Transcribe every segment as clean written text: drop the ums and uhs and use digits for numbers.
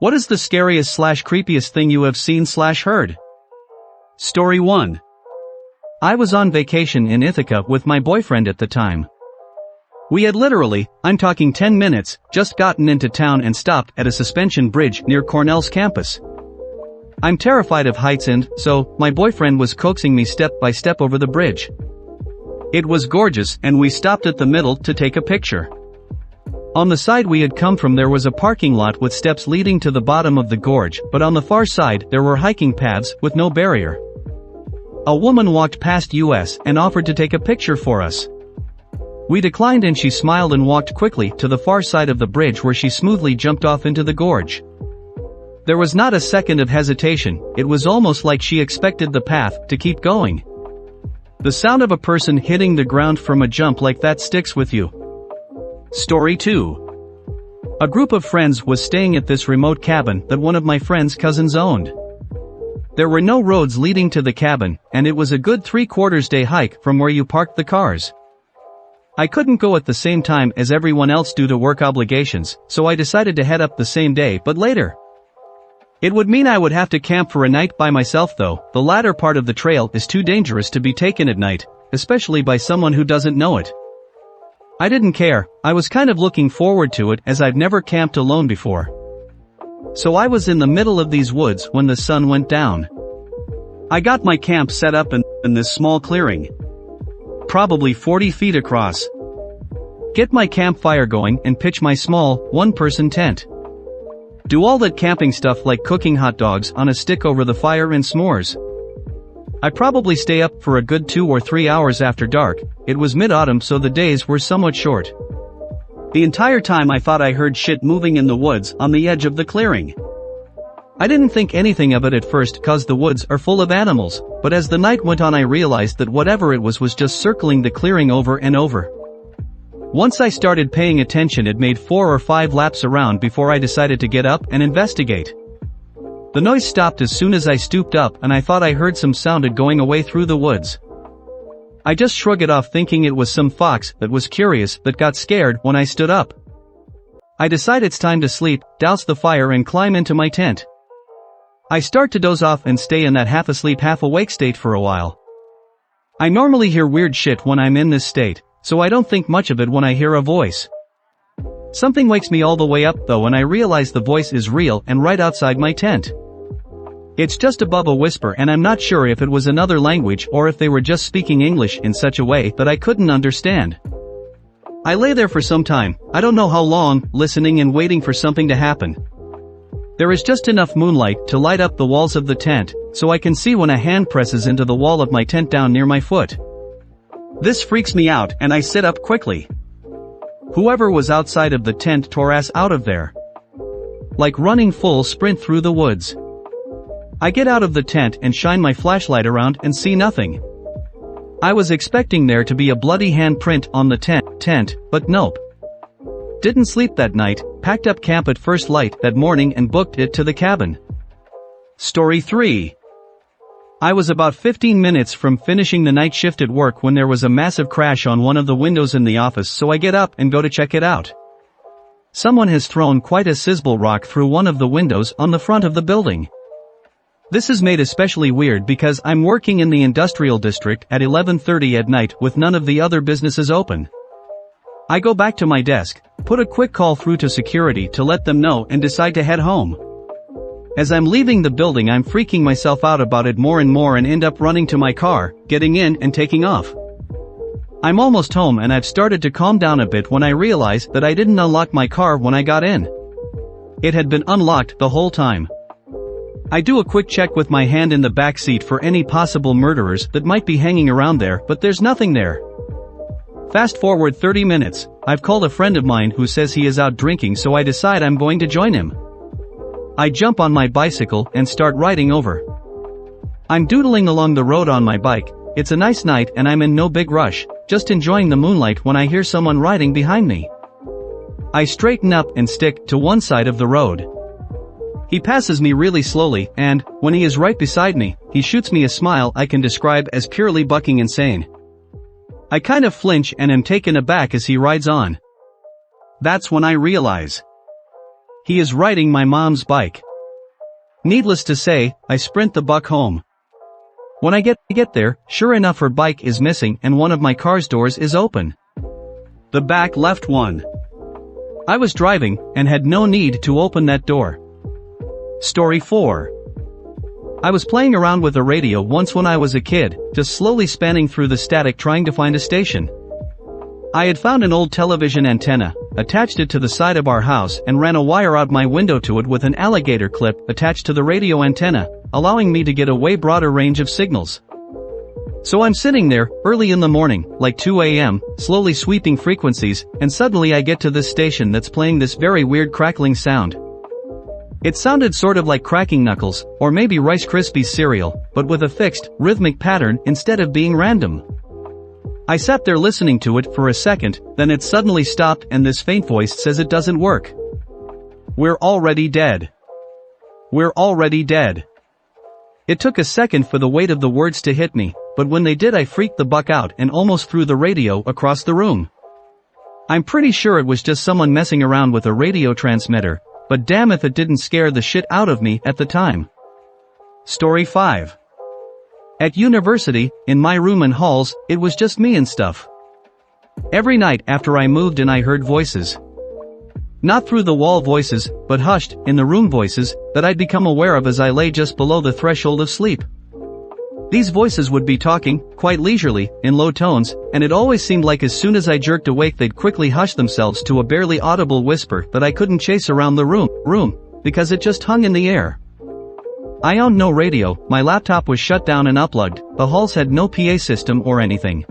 What is the scariest / creepiest thing you have seen / heard? Story 1. I was on vacation in Ithaca with my boyfriend at the time. We had literally, I'm talking 10 minutes, just gotten into town and stopped at a suspension bridge near Cornell's campus. I'm terrified of heights and, so, my boyfriend was coaxing me step by step over the bridge. It was gorgeous and we stopped at the middle to take a picture. On the side we had come from there was a parking lot with steps leading to the bottom of the gorge, but on the far side there were hiking paths with no barrier. A woman walked past us and offered to take a picture for us. We declined and she smiled and walked quickly to the far side of the bridge where she smoothly jumped off into the gorge. There was not a second of hesitation, it was almost like she expected the path to keep going. The sound of a person hitting the ground from a jump like that sticks with you. Story 2. A group of friends was staying at this remote cabin that one of my friend's cousins owned. There were no roads leading to the cabin, and it was a good 3/4 day hike from where you parked the cars. I couldn't go at the same time as everyone else due to work obligations, so I decided to head up the same day but later. It would mean I would have to camp for a night by myself though. The latter part of the trail is too dangerous to be taken at night, especially by someone who doesn't know it. I didn't care, I was kind of looking forward to it as I've never camped alone before. So I was in the middle of these woods when the sun went down. I got my camp set up in this small clearing. Probably 40 feet across. Get my campfire going and pitch my small, one-person tent. Do all that camping stuff like cooking hot dogs on a stick over the fire and s'mores. I probably stay up for a good 2 or 3 hours after dark. It was mid-autumn so the days were somewhat short. The entire time I thought I heard shit moving in the woods on the edge of the clearing. I didn't think anything of it at first cause the woods are full of animals, but as the night went on I realized that whatever it was just circling the clearing over and over. Once I started paying attention it made 4 or 5 laps around before I decided to get up and investigate. The noise stopped as soon as I stooped up and I thought I heard some sounded going away through the woods. I just shrugged it off thinking it was some fox that was curious that got scared when I stood up. I decide it's time to sleep, douse the fire and climb into my tent. I start to doze off and stay in that half asleep half awake state for a while. I normally hear weird shit when I'm in this state, so I don't think much of it when I hear a voice. Something wakes me all the way up though and I realize the voice is real and right outside my tent. It's just above a whisper and I'm not sure if it was another language or if they were just speaking English in such a way that I couldn't understand. I lay there for some time, I don't know how long, listening and waiting for something to happen. There is just enough moonlight to light up the walls of the tent, so I can see when a hand presses into the wall of my tent down near my foot. This freaks me out and I sit up quickly. Whoever was outside of the tent tore ass out of there. Like running full sprint through the woods. I get out of the tent and shine my flashlight around and see nothing. I was expecting there to be a bloody handprint on the tent, but nope. Didn't sleep that night, packed up camp at first light that morning and booked it to the cabin. Story 3. I was about 15 minutes from finishing the night shift at work when there was a massive crash on one of the windows in the office, so I get up and go to check it out. Someone has thrown quite a sizable rock through one of the windows on the front of the building. This is made especially weird because I'm working in the industrial district at 11:30 at night with none of the other businesses open. I go back to my desk, put a quick call through to security to let them know and decide to head home. As I'm leaving the building I'm freaking myself out about it more and more and end up running to my car, getting in and taking off. I'm almost home and I've started to calm down a bit when I realize that I didn't unlock my car when I got in. It had been unlocked the whole time. I do a quick check with my hand in the back seat for any possible murderers that might be hanging around there, but there's nothing there. Fast forward 30 minutes, I've called a friend of mine who says he is out drinking, so I decide I'm going to join him. I jump on my bicycle and start riding over. I'm doodling along the road on my bike. It's a nice night and I'm in no big rush, just enjoying the moonlight when I hear someone riding behind me. I straighten up and stick to one side of the road. He passes me really slowly and, when he is right beside me, he shoots me a smile I can describe as purely bucking insane. I kind of flinch and am taken aback as he rides on. That's when I realize He is riding my mom's bike. Needless to say, I sprint the buck home. When I get there, sure enough her bike is missing and one of my car's doors is open. The back left one. I was driving, and had no need to open that door. Story 4. I was playing around with a radio once when I was a kid, just slowly spanning through the static trying to find a station. I had found an old television antenna, attached it to the side of our house and ran a wire out my window to it with an alligator clip attached to the radio antenna, allowing me to get a way broader range of signals. So I'm sitting there, early in the morning, like 2 a.m., slowly sweeping frequencies, and suddenly I get to this station that's playing this very weird crackling sound. It sounded sort of like cracking knuckles, or maybe Rice Krispies cereal, but with a fixed, rhythmic pattern instead of being random. I sat there listening to it for a second, then it suddenly stopped and this faint voice says it doesn't work. We're already dead. We're already dead. It took a second for the weight of the words to hit me, but when they did I freaked the buck out and almost threw the radio across the room. I'm pretty sure it was just someone messing around with a radio transmitter, but damn if it didn't scare the shit out of me at the time. Story 5. At university, in my room and halls, it was just me and stuff. Every night after I moved in I heard voices. Not through the wall voices, but hushed, in the room voices, that I'd become aware of as I lay just below the threshold of sleep. These voices would be talking, quite leisurely, in low tones, and it always seemed like as soon as I jerked awake they'd quickly hush themselves to a barely audible whisper that I couldn't chase around the room, because it just hung in the air. I owned no radio, my laptop was shut down and unplugged, the halls had no PA system or anything.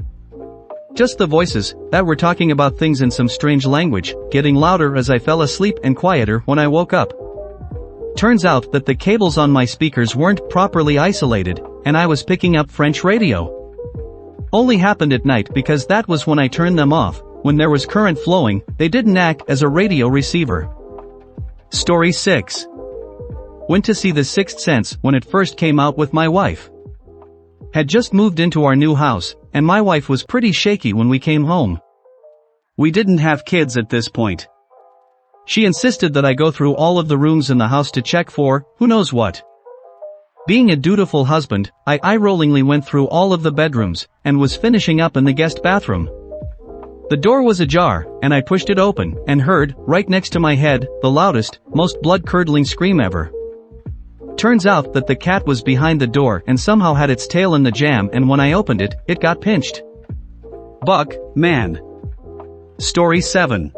Just the voices, that were talking about things in some strange language, getting louder as I fell asleep and quieter when I woke up. Turns out that the cables on my speakers weren't properly isolated, and I was picking up French radio. Only happened at night because that was when I turned them off, when there was current flowing, they didn't act as a radio receiver. Story 6. Went to see The Sixth Sense when it first came out with my wife. Had just moved into our new house, and my wife was pretty shaky when we came home. We didn't have kids at this point. She insisted that I go through all of the rooms in the house to check for, who knows what. Being a dutiful husband, I eye-rollingly went through all of the bedrooms, and was finishing up in the guest bathroom. The door was ajar, and I pushed it open, and heard, right next to my head, the loudest, most blood-curdling scream ever. Turns out that the cat was behind the door and somehow had its tail in the jam, and when I opened it, it got pinched. Buck, man. Story 7.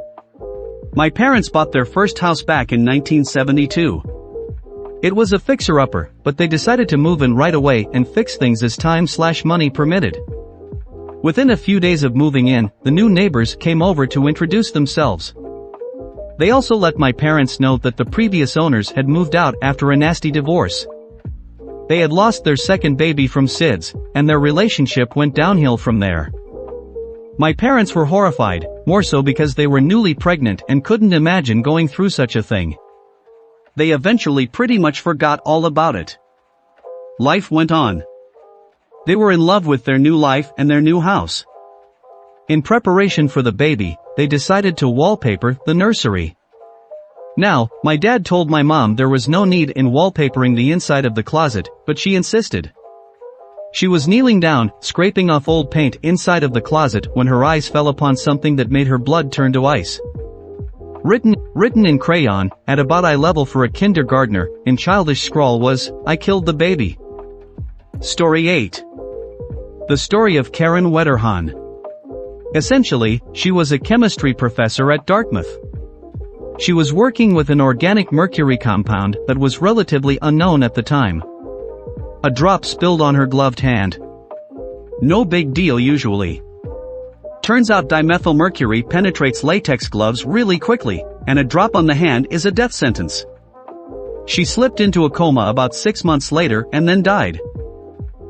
My parents bought their first house back in 1972. It was a fixer-upper, but they decided to move in right away and fix things as time/money permitted. Within a few days of moving in, the new neighbors came over to introduce themselves. They also let my parents know that the previous owners had moved out after a nasty divorce. They had lost their second baby from SIDS, and their relationship went downhill from there. My parents were horrified, more so because they were newly pregnant and couldn't imagine going through such a thing. They eventually pretty much forgot all about it. Life went on. They were in love with their new life and their new house. In preparation for the baby, they decided to wallpaper the nursery. Now, my dad told my mom there was no need in wallpapering the inside of the closet, but she insisted. She was kneeling down, scraping off old paint inside of the closet when her eyes fell upon something that made her blood turn to ice. Written in crayon, at about eye level for a kindergartner, in childish scrawl was, "I killed the baby." Story 8. The story of Karen Wetterhahn. Essentially, she was a chemistry professor at Dartmouth. She was working with an organic mercury compound that was relatively unknown at the time. A drop spilled on her gloved hand. No big deal usually. Turns out dimethylmercury penetrates latex gloves really quickly, and a drop on the hand is a death sentence. She slipped into a coma about 6 months later and then died.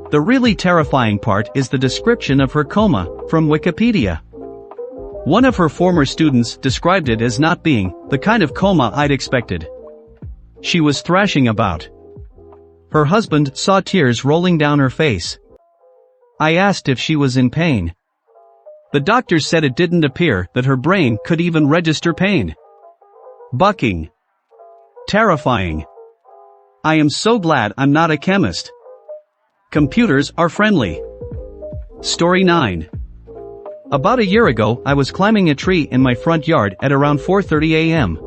The really terrifying part is the description of her coma, from Wikipedia. One of her former students described it as not being the kind of coma I'd expected. She was thrashing about. Her husband saw tears rolling down her face. I asked if she was in pain. The doctors said it didn't appear that her brain could even register pain. Bucking. Terrifying. I am so glad I'm not a chemist. Computers are friendly. Story 9. About a year ago, I was climbing a tree in my front yard at around 4:30 a.m.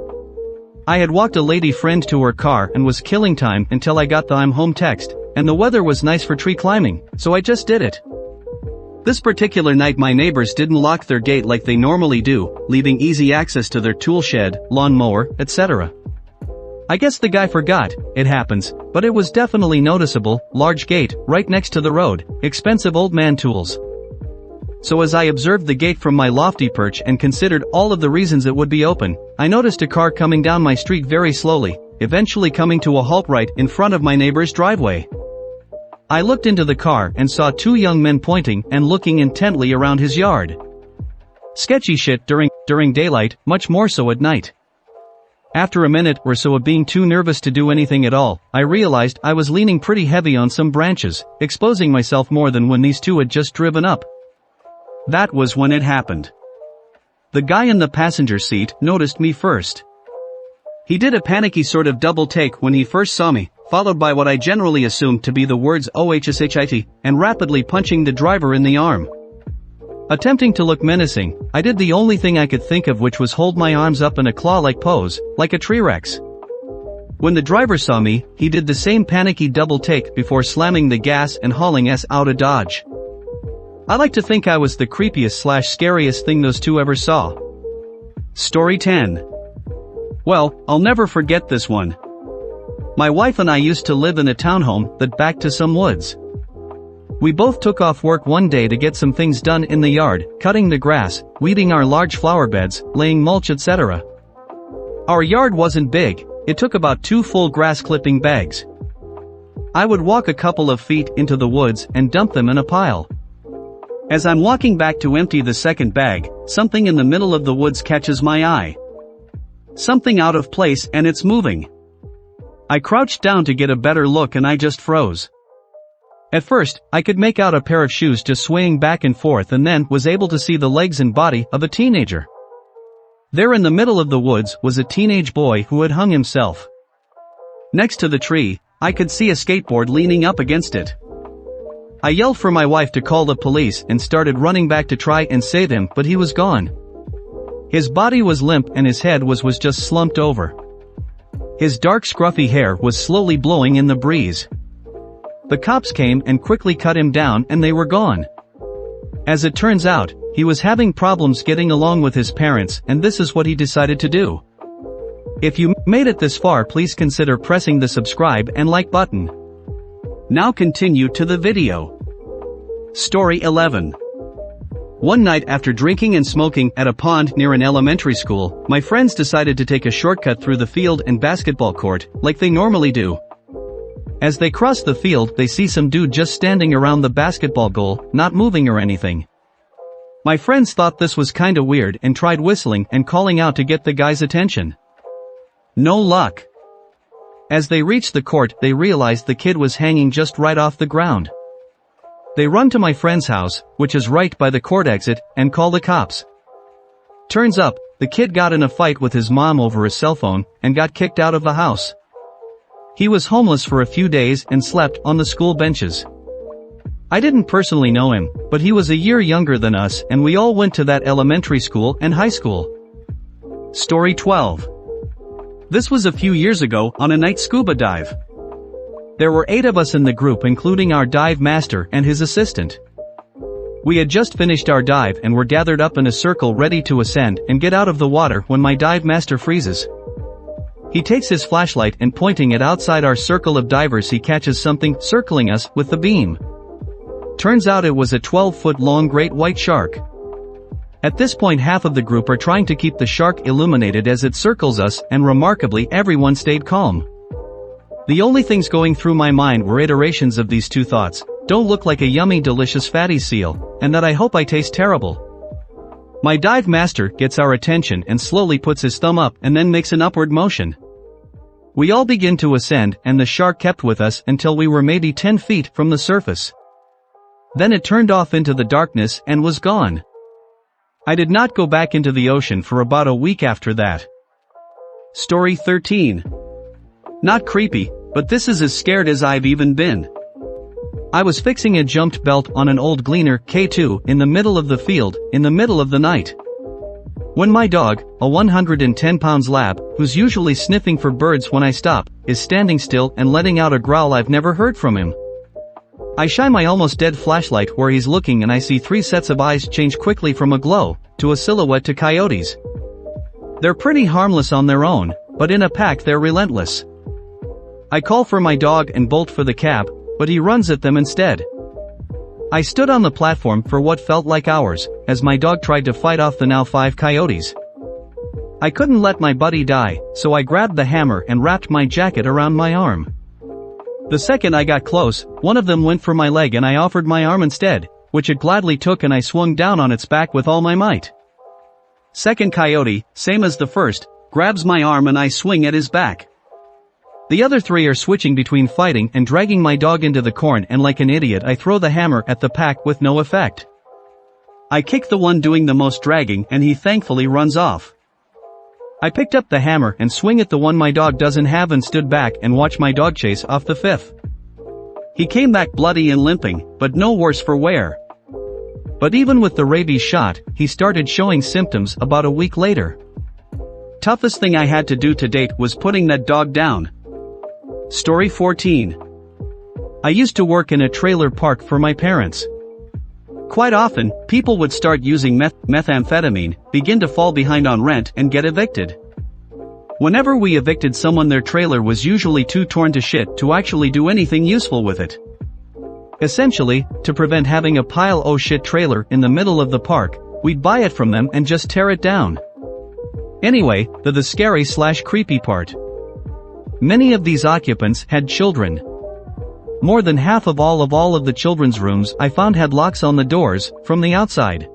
I had walked a lady friend to her car and was killing time until I got the "I'm home" text, and the weather was nice for tree climbing, so I just did it. This particular night my neighbors didn't lock their gate like they normally do, leaving easy access to their tool shed, lawn mower, etc. I guess the guy forgot, it happens, but it was definitely noticeable, large gate, right next to the road, expensive old man tools. So as I observed the gate from my lofty perch and considered all of the reasons it would be open, I noticed a car coming down my street very slowly, eventually coming to a halt right in front of my neighbor's driveway. I looked into the car and saw two young men pointing and looking intently around his yard. Sketchy shit during daylight, much more so at night. After a minute or so of being too nervous to do anything at all, I realized I was leaning pretty heavy on some branches, exposing myself more than when these two had just driven up. That was when it happened. The guy in the passenger seat noticed me first. He did a panicky sort of double take when he first saw me, followed by what I generally assumed to be the words "OHSHIT", and rapidly punching the driver in the arm. Attempting to look menacing, I did the only thing I could think of, which was hold my arms up in a claw-like pose, like a T-Rex. When the driver saw me, he did the same panicky double take before slamming the gas and hauling us out of Dodge. I like to think I was the creepiest/scariest thing those two ever saw. Story 10. Well, I'll never forget this one. My wife and I used to live in a townhome that backed to some woods. We both took off work one day to get some things done in the yard, cutting the grass, weeding our large flower beds, laying mulch, etc. Our yard wasn't big, it took about 2 full grass clipping bags. I would walk a couple of feet into the woods and dump them in a pile. As I'm walking back to empty the second bag, something in the middle of the woods catches my eye. Something out of place, and it's moving. I crouched down to get a better look and I just froze. At first, I could make out a pair of shoes just swaying back and forth, and then was able to see the legs and body of a teenager. There in the middle of the woods was a teenage boy who had hung himself. Next to the tree, I could see a skateboard leaning up against it. I yelled for my wife to call the police and started running back to try and save him, but he was gone. His body was limp and his head was just slumped over. His dark scruffy hair was slowly blowing in the breeze. The cops came and quickly cut him down and they were gone. As it turns out, he was having problems getting along with his parents, and this is what he decided to do. If you made it this far, please consider pressing the subscribe and like button. Now continue to the video. Story 11. One night after drinking and smoking at a pond near an elementary school, my friends decided to take a shortcut through the field and basketball court, like they normally do. As they cross the field, they see some dude just standing around the basketball goal, not moving or anything. My friends thought this was kinda weird and tried whistling and calling out to get the guy's attention. No luck. As they reached the court, they realized the kid was hanging just right off the ground. They run to my friend's house, which is right by the court exit, and call the cops. Turns up, the kid got in a fight with his mom over his cell phone, and got kicked out of the house. He was homeless for a few days and slept on the school benches. I didn't personally know him, but he was a year younger than us and we all went to that elementary school and high school. Story 12. This was a few years ago on a night scuba dive. There were 8 of us in the group, including our dive master and his assistant. We had just finished our dive and were gathered up in a circle ready to ascend and get out of the water when my dive master freezes. He takes his flashlight and pointing it outside our circle of divers, he catches something circling us with the beam. Turns out it was a 12-foot long great white shark. At this point half of the group are trying to keep the shark illuminated as it circles us, and remarkably everyone stayed calm. The only things going through my mind were iterations of these two thoughts: don't look like a yummy delicious fatty seal, and that I hope I taste terrible. My dive master gets our attention and slowly puts his thumb up and then makes an upward motion. We all begin to ascend and the shark kept with us until we were maybe 10 feet from the surface. Then it turned off into the darkness and was gone. I did not go back into the ocean for about a week after that. Story 13. Not creepy, but this is as scared as I've even been. I was fixing a jumped belt on an old Gleaner K2 in the middle of the field, in the middle of the night. When my dog, a 110 pounds lab, who's usually sniffing for birds when I stop, is standing still and letting out a growl I've never heard from him. I shine my almost dead flashlight where he's looking and I see 3 sets of eyes change quickly from a glow, to a silhouette to coyotes. They're pretty harmless on their own, but in a pack they're relentless. I call for my dog and bolt for the cab, but he runs at them instead. I stood on the platform for what felt like hours, as my dog tried to fight off the now 5 coyotes. I couldn't let my buddy die, so I grabbed the hammer and wrapped my jacket around my arm. The second I got close, one of them went for my leg and I offered my arm instead, which it gladly took and I swung down on its back with all my might. Second coyote, same as the first, grabs my arm and I swing at his back. The other 3 are switching between fighting and dragging my dog into the corn and like an idiot I throw the hammer at the pack with no effect. I kick the one doing the most dragging and he thankfully runs off. I picked up the hammer and swing at the one my dog doesn't have and stood back and watched my dog chase off the 5th. He came back bloody and limping, but no worse for wear. But even with the rabies shot, he started showing symptoms about a week later. Toughest thing I had to do to date was putting that dog down. Story 14. I used to work in a trailer park for my parents. Quite often, people would start using methamphetamine, begin to fall behind on rent and get evicted. Whenever we evicted someone, their trailer was usually too torn to shit to actually do anything useful with it. Essentially, to prevent having a pile o' shit trailer in the middle of the park, we'd buy it from them and just tear it down. Anyway, the scary/creepy part. Many of these occupants had children. More than half of all of the children's rooms I found had locks on the doors, from the outside.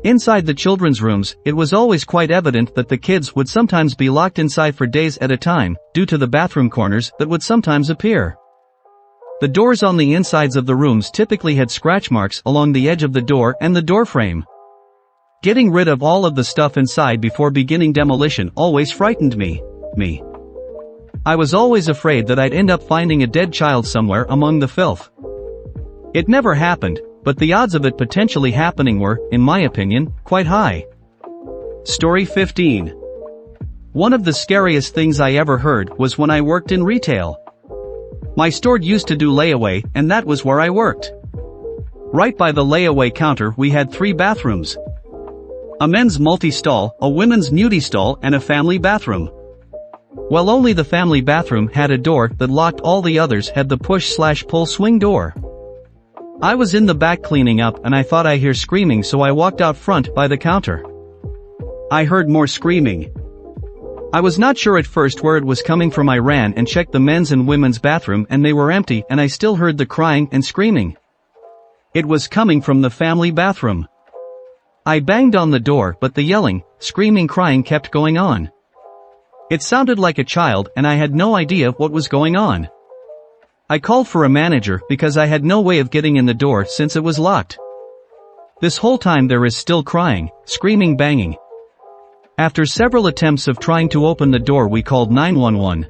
Inside the children's rooms, it was always quite evident that the kids would sometimes be locked inside for days at a time, due to the bathroom corners that would sometimes appear. The doors on the insides of the rooms typically had scratch marks along the edge of the door and the door frame. Getting rid of all of the stuff inside before beginning demolition always frightened me. I was always afraid that I'd end up finding a dead child somewhere among the filth. It never happened, but the odds of it potentially happening were, in my opinion, quite high. Story 15. One of the scariest things I ever heard was when I worked in retail. My store used to do layaway, and that was where I worked. Right by the layaway counter we had 3 bathrooms. A men's multi-stall, a women's nudity stall and a family bathroom. Well, only the family bathroom had a door that locked, all the others had the push/pull swing door. I was in the back cleaning up and I thought I hear screaming, so I walked out front by the counter. I heard more screaming. I was not sure at first where it was coming from. I ran and checked the men's and women's bathroom and they were empty, and I still heard the crying and screaming. It was coming from the family bathroom. I banged on the door, but the yelling, screaming, crying kept going on. It sounded like a child and I had no idea what was going on. I called for a manager because I had no way of getting in the door since it was locked. This whole time there is still crying, screaming, banging. After several attempts of trying to open the door, we called 911.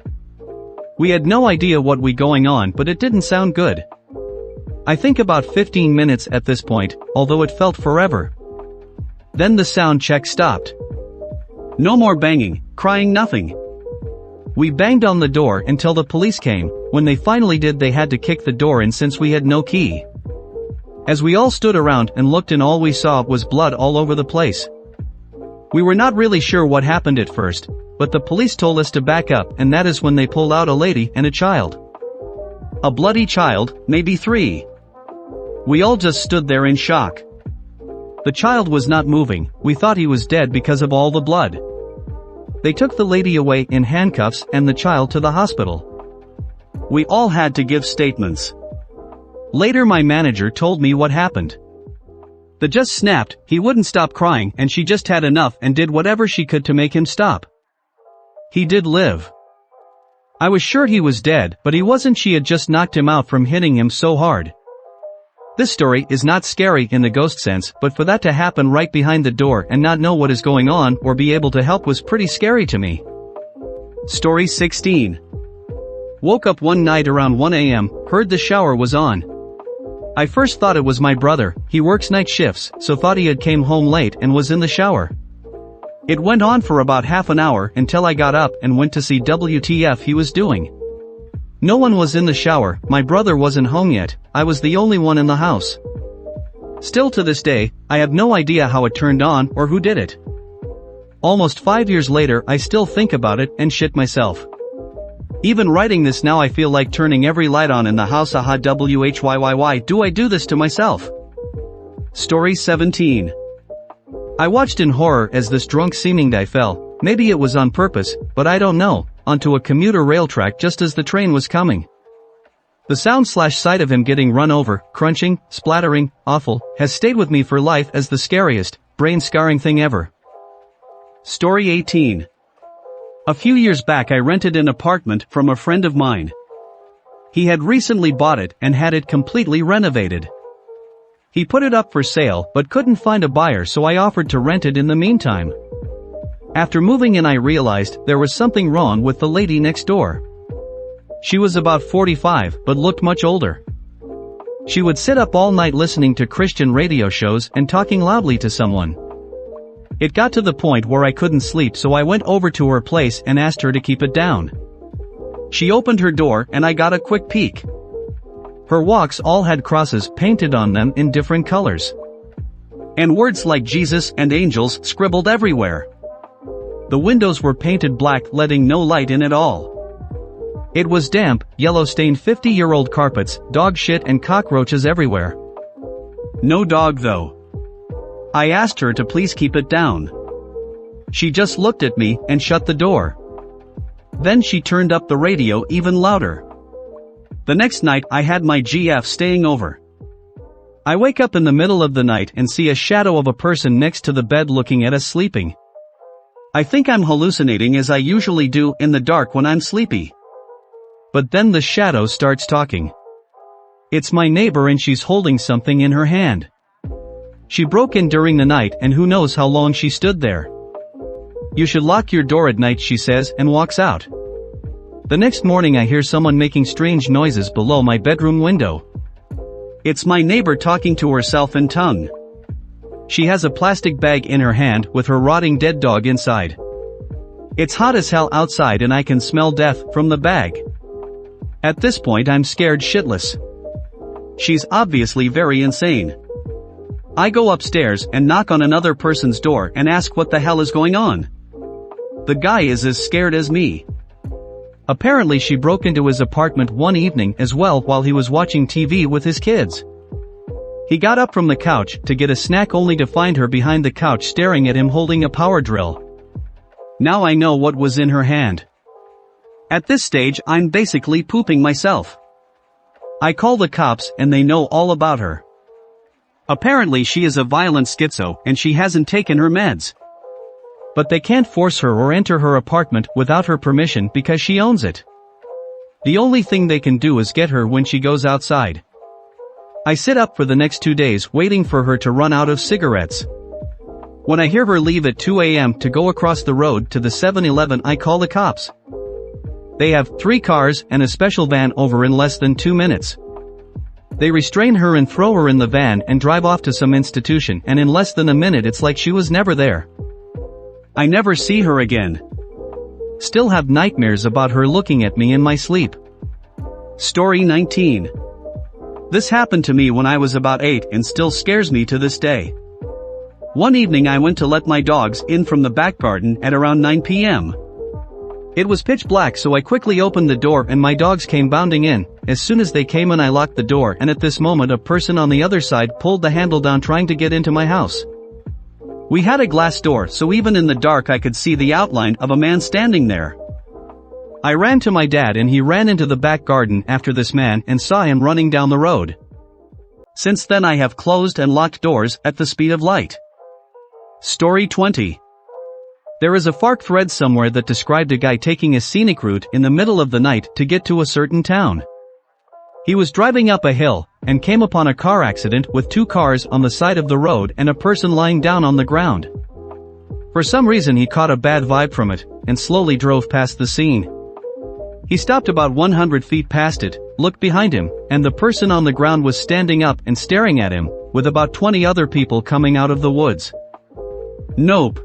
We had no idea what was going on, but it didn't sound good. I think about 15 minutes at this point, although it felt forever. Then the sound check stopped. No more banging, crying, nothing. We banged on the door until the police came. When they finally did, they had to kick the door in since we had no key. As we all stood around and looked in, all we saw was blood all over the place. We were not really sure what happened at first, but the police told us to back up, and that is when they pulled out a lady and a child. A bloody child, maybe 3. We all just stood there in shock. The child was not moving. We thought he was dead because of all the blood. They took the lady away in handcuffs and the child to the hospital. We all had to give statements. Later my manager told me what happened. The just snapped, he wouldn't stop crying, and she just had enough and did whatever she could to make him stop. He did live. I was sure he was dead, but he wasn't. She had just knocked him out from hitting him so hard. This story is not scary in the ghost sense, but for that to happen right behind the door and not know what is going on or be able to help was pretty scary to me. Story 16. Woke up one night around 1 a.m., heard the shower was on. I first thought it was my brother, he works night shifts, so thought he had came home late and was in the shower. It went on for about half an hour until I got up and went to see WTF he was doing. No one was in the shower, my brother wasn't home yet, I was the only one in the house. Still to this day, I have no idea how it turned on or who did it. Almost 5 years later I still think about it and shit myself. Even writing this now I feel like turning every light on in the house. Aha, why do I do this to myself? Story 17. I watched in horror as this drunk seeming guy fell, maybe it was on purpose, but I don't know, onto a commuter rail track just as the train was coming. The sound/sight of him getting run over, crunching, splattering, awful, has stayed with me for life as the scariest, brain-scarring thing ever. Story 18. A few years back I rented an apartment from a friend of mine. He had recently bought it and had it completely renovated. He put it up for sale but couldn't find a buyer, so I offered to rent it in the meantime. After moving in I realized there was something wrong with the lady next door. She was about 45 but looked much older. She would sit up all night listening to Christian radio shows and talking loudly to someone. It got to the point where I couldn't sleep, so I went over to her place and asked her to keep it down. She opened her door and I got a quick peek. Her walks all had crosses painted on them in different colors. And words like Jesus and angels scribbled everywhere. The windows were painted black, letting no light in at all. It was damp, yellow-stained 50-year-old carpets, dog shit and cockroaches everywhere. No dog though. I asked her to please keep it down. She just looked at me and shut the door. Then she turned up the radio even louder. The next night I had my GF staying over. I wake up in the middle of the night and see a shadow of a person next to the bed looking at us sleeping. I think I'm hallucinating, as I usually do in the dark when I'm sleepy. But then the shadow starts talking. It's my neighbor and she's holding something in her hand. She broke in during the night and who knows how long she stood there. You should lock your door at night, she says, and walks out. The next morning I hear someone making strange noises below my bedroom window. It's my neighbor talking to herself in tongue. She has a plastic bag in her hand with her rotting dead dog inside. It's hot as hell outside and I can smell death from the bag. At this point I'm scared shitless. She's obviously very insane. I go upstairs and knock on another person's door and ask what the hell is going on. The guy is as scared as me. Apparently she broke into his apartment one evening as well while he was watching TV with his kids. He got up from the couch to get a snack only to find her behind the couch staring at him holding a power drill. Now I know what was in her hand. At this stage I'm basically pooping myself. I call the cops and they know all about her. Apparently she is a violent schizo and she hasn't taken her meds. But they can't force her or enter her apartment without her permission because she owns it. The only thing they can do is get her when she goes outside. I sit up for the next 2 days waiting for her to run out of cigarettes. When I hear her leave at 2 a.m. to go across the road to the 7-Eleven, I call the cops. They have 3 cars and a special van over in less than 2 minutes. They restrain her and throw her in the van and drive off to some institution, and in less than a minute it's like she was never there. I never see her again. Still have nightmares about her looking at me in my sleep. Story 19. This happened to me when I was about 8 and still scares me to this day. One evening I went to let my dogs in from the back garden at around 9 p.m. It was pitch black, so I quickly opened the door and my dogs came bounding in. As soon as they came in I locked the door, and at this moment a person on the other side pulled the handle down trying to get into my house. We had a glass door, so even in the dark I could see the outline of a man standing there. I ran to my dad and he ran into the back garden after this man and saw him running down the road. Since then I have closed and locked doors at the speed of light. Story 20. There is a FARC thread somewhere that described a guy taking a scenic route in the middle of the night to get to a certain town. He was driving up a hill and came upon a car accident with 2 cars on the side of the road and a person lying down on the ground. For some reason he caught a bad vibe from it and slowly drove past the scene. He stopped about 100 feet past it, looked behind him, and the person on the ground was standing up and staring at him, with about 20 other people coming out of the woods. Nope.